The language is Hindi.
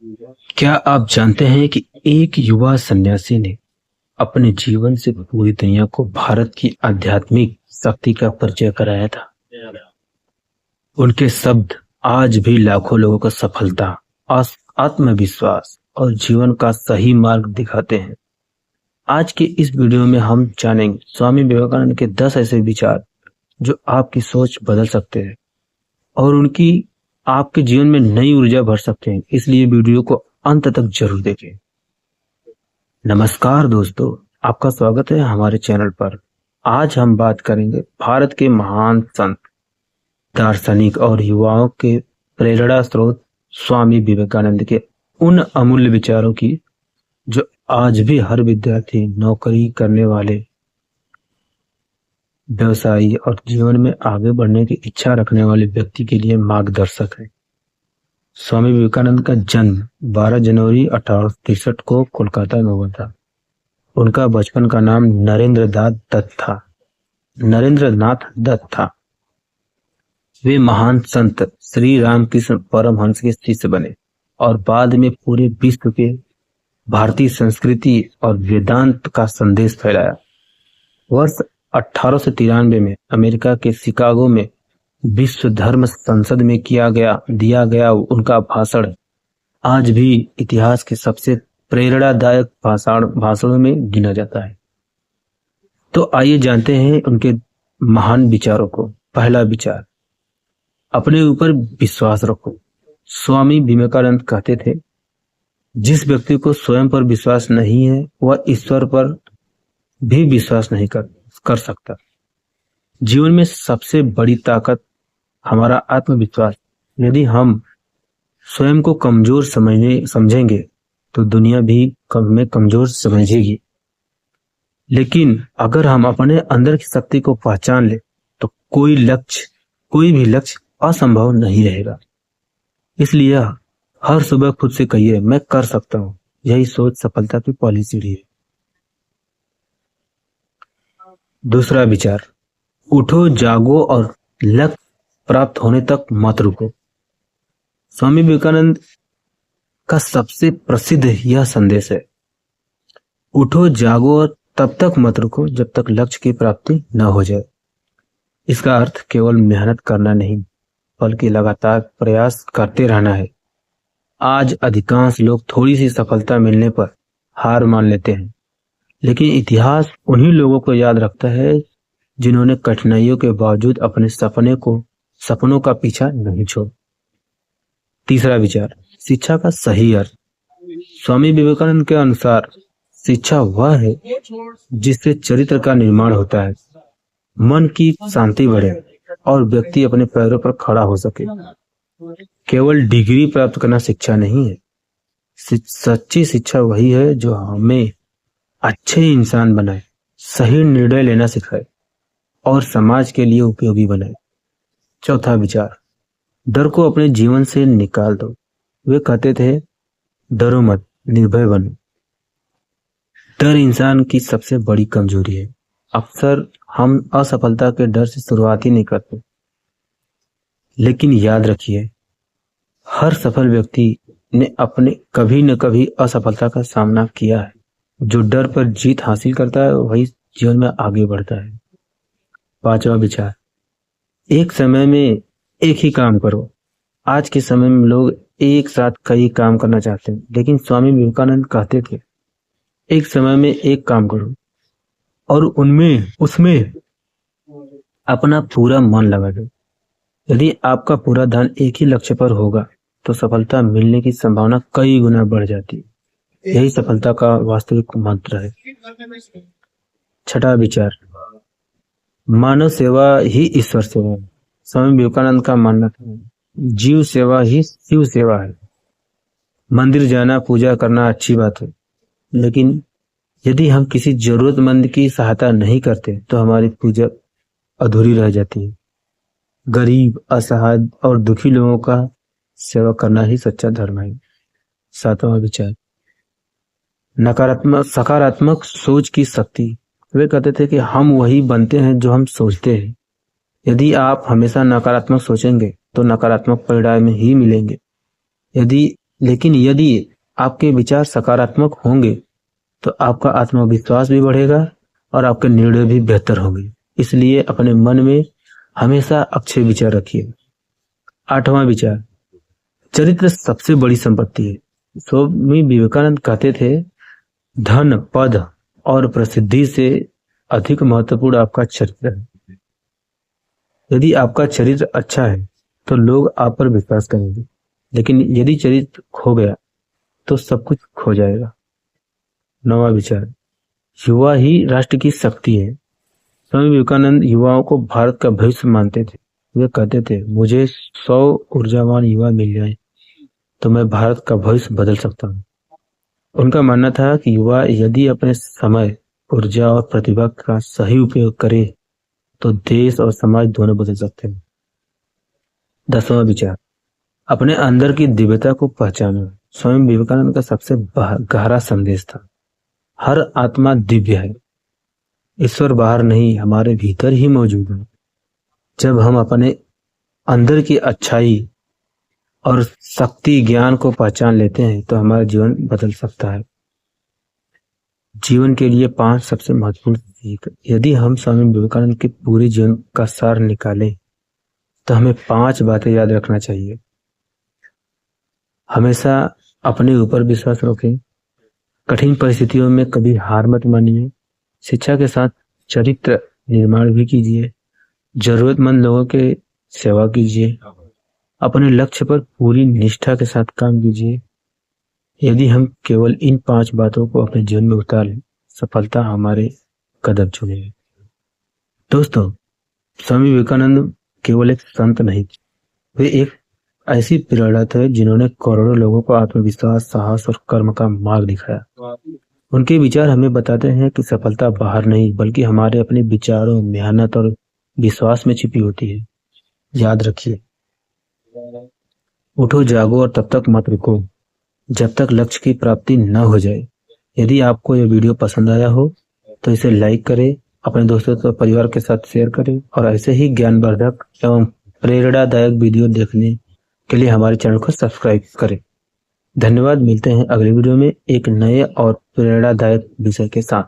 क्या आप जानते हैं कि एक युवा सन्यासी ने अपने जीवन से पूरी दुनिया को भारत की आध्यात्मिक शक्ति का परिचय कराया था। उनके शब्द आज भी लाखों लोगों को सफलता, आत्मविश्वास और जीवन का सही मार्ग दिखाते हैं। आज के इस वीडियो में हम जानेंगे स्वामी विवेकानंद के 10 ऐसे विचार जो आपकी सोच बदल सकते हैं और उनकी आपके जीवन में नई ऊर्जा भर सकते हैं। इसलिए वीडियो को अंत तक जरूर देखें। नमस्कार दोस्तों, आपका स्वागत है हमारे चैनल पर। आज हम बात करेंगे भारत के महान संत, दार्शनिक और युवाओं के प्रेरणा स्रोत स्वामी विवेकानंद के उन अमूल्य विचारों की जो आज भी हर विद्यार्थी, नौकरी करने वाले, व्यवसायी और जीवन में आगे बढ़ने की इच्छा रखने वाले व्यक्ति के लिए मार्गदर्शक है। स्वामी विवेकानंद का जन्म 12 जनवरी 1863 को कोलकाता में हुआ था। उनका बचपन का नाम नरेंद्रनाथ दत्त था। वे महान संत श्री रामकृष्ण परमहंस के शिष्य बने और बाद में पूरे विश्व के भारतीय संस्कृति और वेदांत का संदेश फैलाया। वर्ष 1893 में अमेरिका के शिकागो में विश्व धर्म संसद में दिया गया उनका भाषण आज भी इतिहास के सबसे प्रेरणादायक भाषणों में गिना जाता है। तो आइए जानते हैं उनके महान विचारों को। पहला विचार, अपने ऊपर विश्वास रखो। स्वामी विवेकानंद कहते थे, जिस व्यक्ति को स्वयं पर विश्वास नहीं है वह ईश्वर पर भी विश्वास नहीं कर सकता। जीवन में सबसे बड़ी ताकत हमारा आत्मविश्वास। यदि हम स्वयं को कमजोर समझेंगे तो दुनिया भी हमें कमजोर समझेगी। लेकिन अगर हम अपने अंदर की शक्ति को पहचान ले तो कोई भी लक्ष्य असंभव नहीं रहेगा। इसलिए हर सुबह खुद से कहिए, मैं कर सकता हूँ। यही सोच सफलता की पहली सीढ़ी है। दूसरा विचार, उठो, जागो और लक्ष्य प्राप्त होने तक मत रुको। स्वामी विवेकानंद का सबसे प्रसिद्ध यह संदेश है, उठो, जागो और तब तक मत रुको जब तक लक्ष्य की प्राप्ति न हो जाए। इसका अर्थ केवल मेहनत करना नहीं बल्कि लगातार प्रयास करते रहना है। आज अधिकांश लोग थोड़ी सी सफलता मिलने पर हार मान लेते हैं, लेकिन इतिहास उन्हीं लोगों को याद रखता है जिन्होंने कठिनाइयों के बावजूद अपने सपनों का पीछा नहीं छोड़ा। तीसरा विचार, शिक्षा का सही अर्थ। स्वामी विवेकानंद के अनुसार शिक्षा वह है जिससे चरित्र का निर्माण होता है, मन की शांति बढ़े और व्यक्ति अपने पैरों पर खड़ा हो सके। केवल डिग्री प्राप्त करना शिक्षा नहीं है। सच्ची शिक्षा वही है जो हमें अच्छे इंसान बनाए, सही निर्णय लेना सिखाए और समाज के लिए उपयोगी बनाए। चौथा विचार, डर को अपने जीवन से निकाल दो। वे कहते थे, डरो मत, निर्भय बनो। डर इंसान की सबसे बड़ी कमजोरी है। अक्सर हम असफलता के डर से शुरुआत ही नहीं करते, लेकिन याद रखिए, हर सफल व्यक्ति ने अपने कभी न कभी असफलता का सामना किया है। जो डर पर जीत हासिल करता है वही जीवन में आगे बढ़ता है। पांचवा विचार, एक समय में एक ही काम करो। आज के समय में लोग एक साथ कई काम करना चाहते हैं, लेकिन स्वामी विवेकानंद कहते थे, एक समय में एक काम करो और उसमें अपना पूरा मन लगा दो। यदि आपका पूरा ध्यान एक ही लक्ष्य पर होगा तो सफलता मिलने की संभावना कई गुना बढ़ जाती है। यही सफलता का वास्तविक मंत्र है। छठा विचार, मानव सेवा ही ईश्वर सेवा है। स्वामी विवेकानंद का मानना था, जीव सेवा ही शिव सेवा है। मंदिर जाना, पूजा करना अच्छी बात है, लेकिन यदि हम किसी जरूरतमंद की सहायता नहीं करते तो हमारी पूजा अधूरी रह जाती है। गरीब, असहाय और दुखी लोगों का सेवा करना ही सच्चा धर्म है। सातवां विचार, सकारात्मक सोच की शक्ति। वे कहते थे कि हम वही बनते हैं जो हम सोचते हैं। यदि आप हमेशा नकारात्मक सोचेंगे तो नकारात्मक परिणाम ही मिलेंगे। यदि लेकिन यदि आपके विचार सकारात्मक होंगे तो आपका आत्मविश्वास भी बढ़ेगा और आपके निर्णय भी बेहतर होंगे। इसलिए अपने मन में हमेशा अच्छे विचार रखिए। 8वां विचार, चरित्र सबसे बड़ी संपत्ति है। स्वामी विवेकानंद कहते थे, धन, पद और प्रसिद्धि से अधिक महत्वपूर्ण आपका चरित्र है। यदि आपका चरित्र अच्छा है तो लोग आप पर विश्वास करेंगे, लेकिन यदि चरित्र खो गया तो सब कुछ खो जाएगा। 9वां विचार, युवा ही राष्ट्र की शक्ति है। स्वामी विवेकानंद युवाओं को भारत का भविष्य मानते थे। वे कहते थे, मुझे 100 ऊर्जावान युवा मिल जाए तो मैं भारत का भविष्य बदल सकता हूँ। उनका मानना था कि युवा यदि अपने समय, ऊर्जा और प्रतिभा का सही उपयोग करे तो देश और समाज दोनों बदल सकते हैं। 10वां विचार, अपने अंदर की दिव्यता को पहचानो। स्वामी विवेकानंद का सबसे गहरा संदेश था, हर आत्मा दिव्य है। ईश्वर बाहर नहीं, हमारे भीतर ही मौजूद है। जब हम अपने अंदर की अच्छाई और शक्ति, ज्ञान को पहचान लेते हैं तो हमारा जीवन बदल सकता है। जीवन के लिए 5 सबसे महत्वपूर्ण सीख। यदि हम स्वामी विवेकानंद के पूरे जीवन का सार निकालें तो हमें 5 बातें याद रखना चाहिए। हमेशा अपने ऊपर विश्वास रखें, कठिन परिस्थितियों में कभी हार मत मानिए, शिक्षा के साथ चरित्र निर्माण भी कीजिए, जरूरतमंद लोगों के सेवा कीजिए, अपने लक्ष्य पर पूरी निष्ठा के साथ काम कीजिए। यदि हम केवल इन 5 बातों को अपने जीवन में उतार लें, सफलता हमारे कदम चुनेगी। दोस्तों, स्वामी विवेकानंद केवल एक संत नहीं, वे एक ऐसी प्रेरणा थे जिन्होंने करोड़ों लोगों को आत्मविश्वास, साहस और कर्म का मार्ग दिखाया। उनके विचार हमें बताते हैं कि सफलता बाहर नहीं बल्कि हमारे अपने विचारों, मेहनत और विश्वास में छिपी होती है। याद रखिए, उठो, जागो और तब तक मत रुको जब तक लक्ष्य की प्राप्ति न हो जाए। यदि आपको यह वीडियो पसंद आया हो तो इसे लाइक करें, अपने दोस्तों और परिवार के साथ शेयर करें और ऐसे ही ज्ञानवर्धक एवं प्रेरणादायक वीडियो देखने के लिए हमारे चैनल को सब्सक्राइब करें। धन्यवाद। मिलते हैं अगले वीडियो में एक नए और प्रेरणादायक विषय के साथ।